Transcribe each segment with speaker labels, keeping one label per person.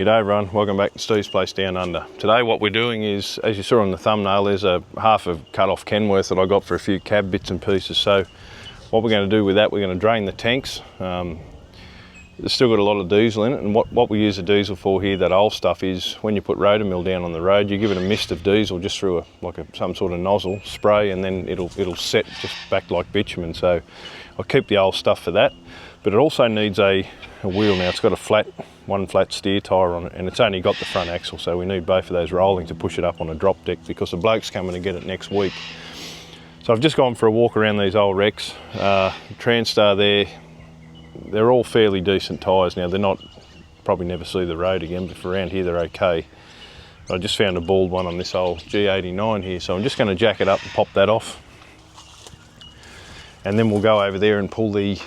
Speaker 1: G'day everyone, welcome back to Steve's Place Down Under. Today what we're doing is, as you saw on the thumbnail, there's a half of cut off Kenworth that I got for a few cab bits and pieces. So what we're going to do with that, we're going to drain the tanks. It's still got a lot of diesel in it, and what we use the diesel for here, that old stuff, is when you put rotor mill down on the road, you give it a mist of diesel just through some sort of nozzle spray, and then it'll set just back like bitumen. So I'll keep the old stuff for that, but it also needs a wheel now. It's got one flat steer tyre on it, and it's only got the front axle, so we need both of those rolling to push it up on a drop deck because the bloke's coming to get it next week. So I've just gone for a walk around these old wrecks. Transstar there, they're all fairly decent tyres now. They're not, probably never see the road again, but for around here they're okay. I just found a bald one on this old G89 here, so I'm just going to jack it up and pop that off, and then we'll go over there and pull the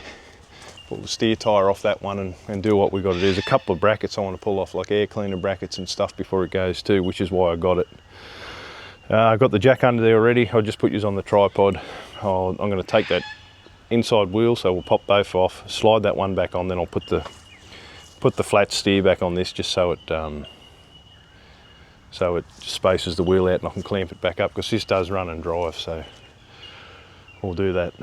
Speaker 1: steer tyre off that one and do what we've got to do. There's a couple of brackets I want to pull off, like air cleaner brackets and stuff before it goes too, which is why I got it. I've got the jack under there already. I'll just put yours on the tripod. I'm going to take that inside wheel, so we'll pop both off, slide that one back on, then I'll put the flat steer back on this, just so it spaces the wheel out and I can clamp it back up, because this does run and drive, so we'll do that.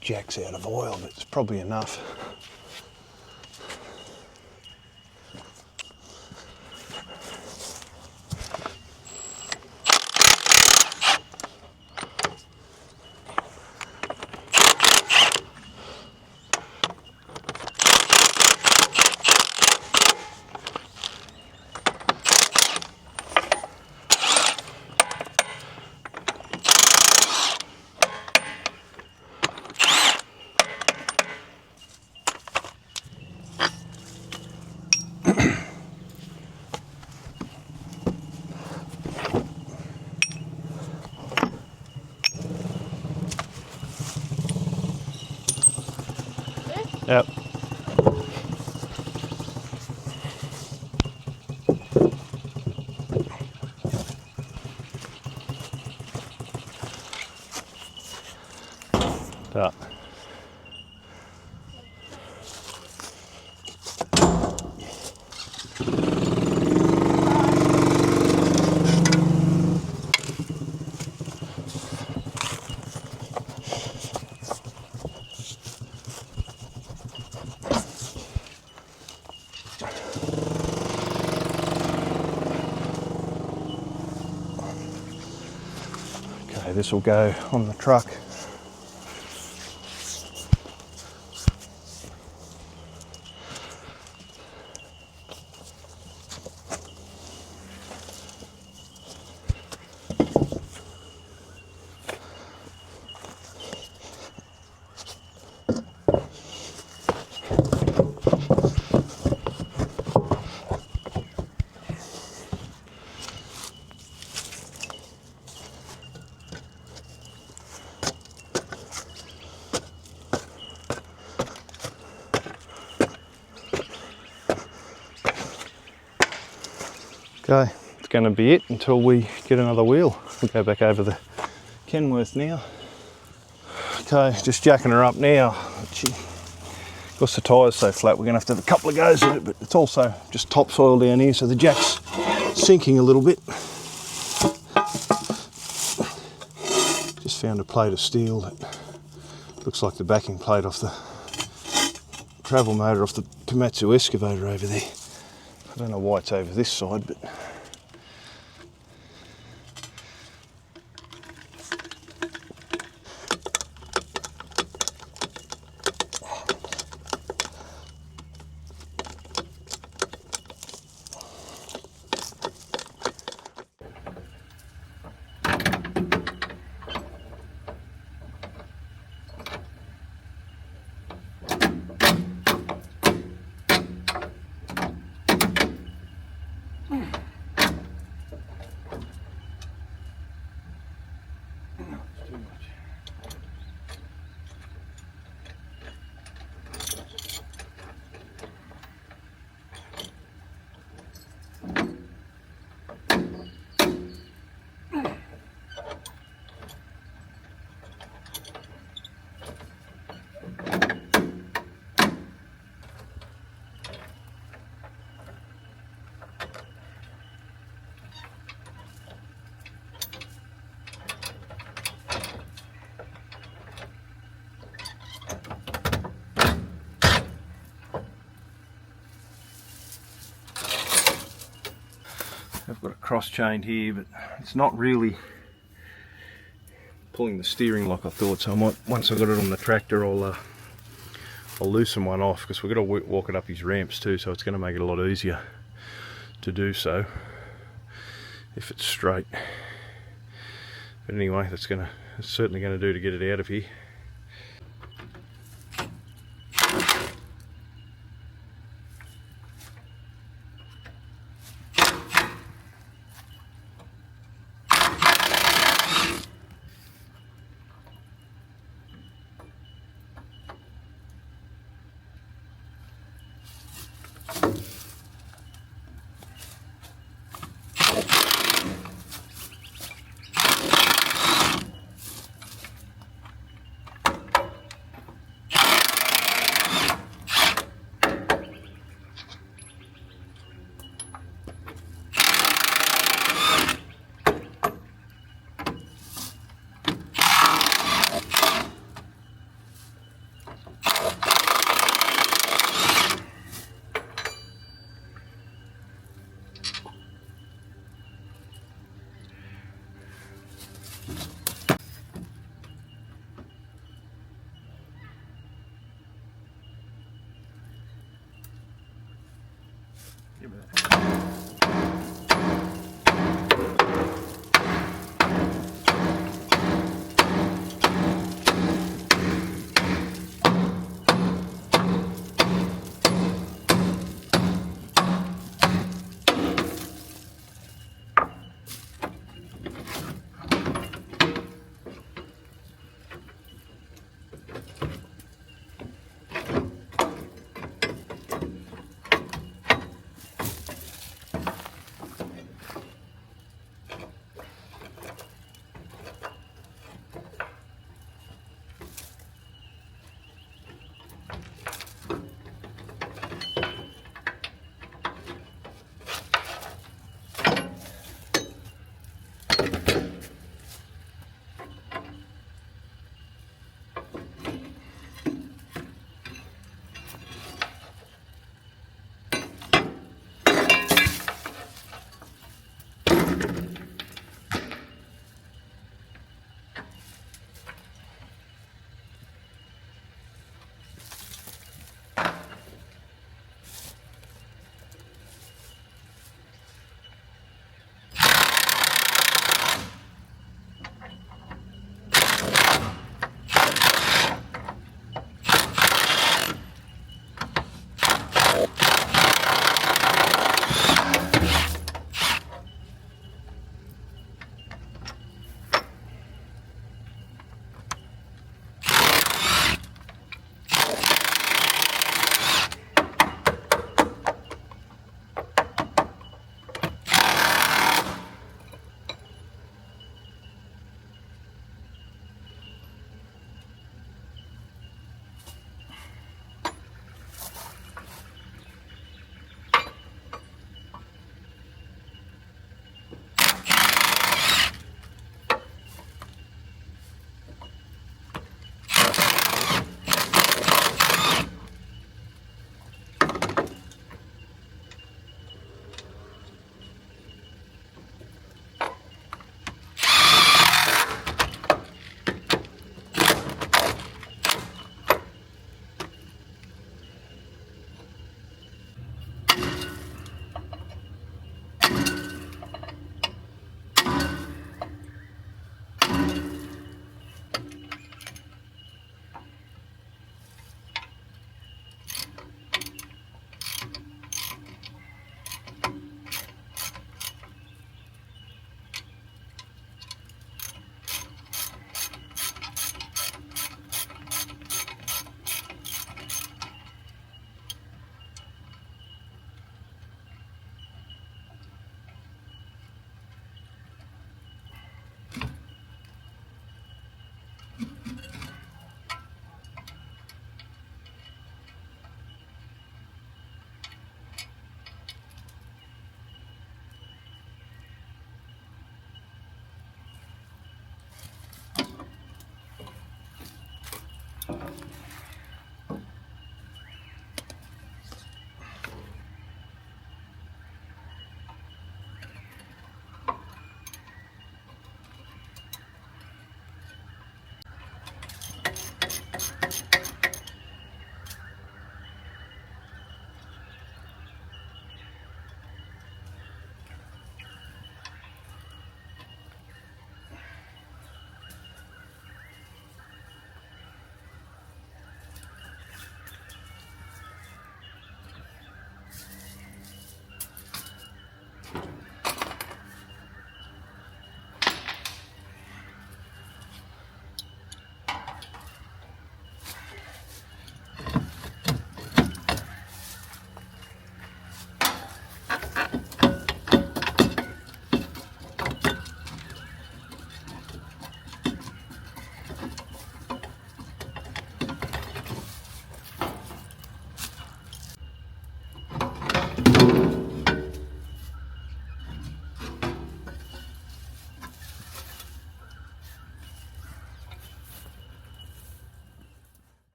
Speaker 1: Jack's out of oil, but it's probably enough. Yep. That. This will go on the truck. Okay, it's going to be it until we get another wheel. We'll go back over the Kenworth now. Okay, just jacking her up now. Because the tyre's so flat, we're going to have a couple of goes at it, but it's also just topsoil down here, so the jack's sinking a little bit. Just found a plate of steel that looks like the backing plate off the travel motor off the Komatsu excavator over there. I don't know why it's over this side, but got it cross-chained here, but it's not really pulling the steering like I thought, so I might, once I got it on the tractor, I'll loosen one off, because we're going to walk it up his ramps too, so it's going to make it a lot easier to do so if it's straight. But anyway, it's certainly going to do to get it out of here.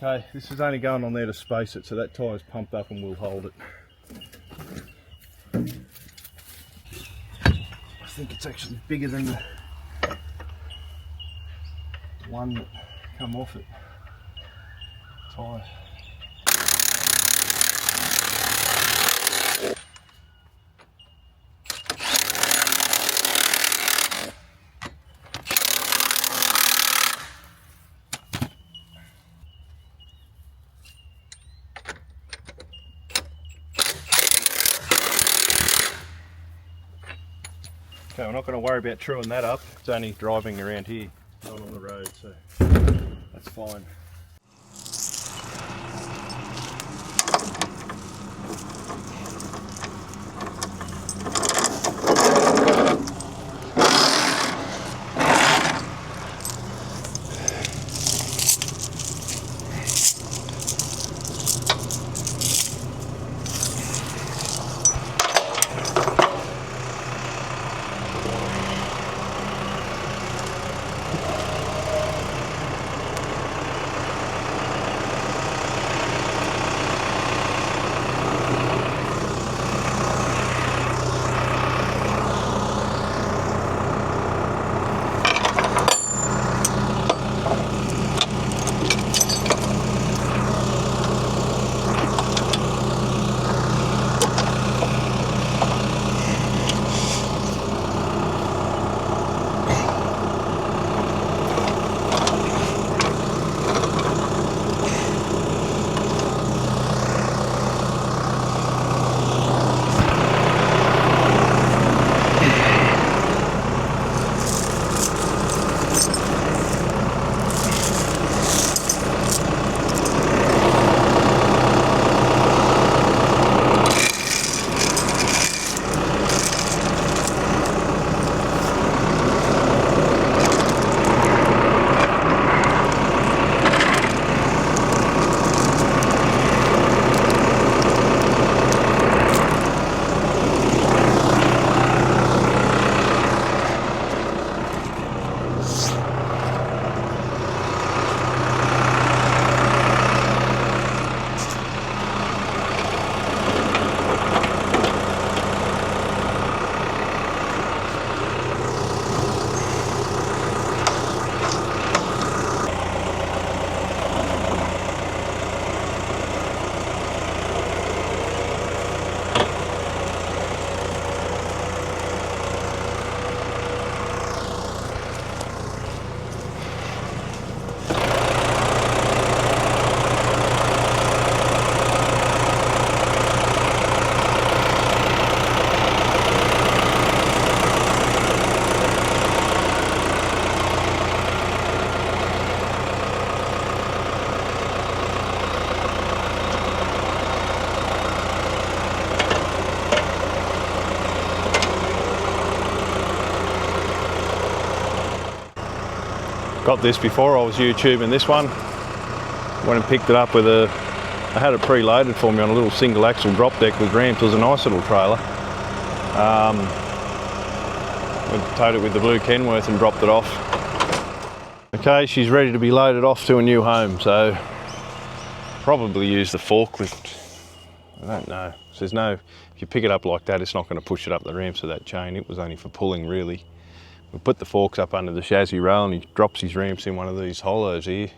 Speaker 1: Okay, this is only going on there to space it, so that tyre's pumped up and we'll hold it. I think it's actually bigger than the one that come off it. Tyre. Okay, we're not going to worry about truing that up. It's only driving around here, not on the road, so that's fine. Got this before, I was YouTubing this one. Went and picked it up with I had it preloaded for me on a little single axle drop deck with ramps. It was a nice little trailer. We towed it with the blue Kenworth and dropped it off. Okay, she's ready to be loaded off to a new home, so probably use the forklift. I don't know. So there's no, if you pick it up like that, it's not going to push it up the ramps of that chain. It was only for pulling, really. We put the forks up under the chassis rail and he drops his ramps in one of these hollows here.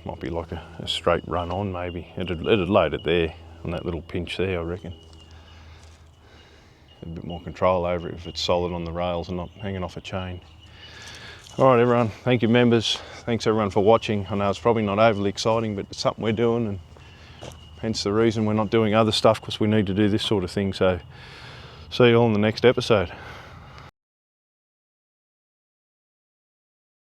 Speaker 1: Might be like a straight run on maybe. It'd load it there on that little pinch there, I reckon. A bit more control over it if it's solid on the rails and not hanging off a chain. All right, everyone, thank you, members. Thanks everyone for watching. I know it's probably not overly exciting, but it's something we're doing, and hence the reason we're not doing other stuff, because we need to do this sort of thing. So see you all in the next episode.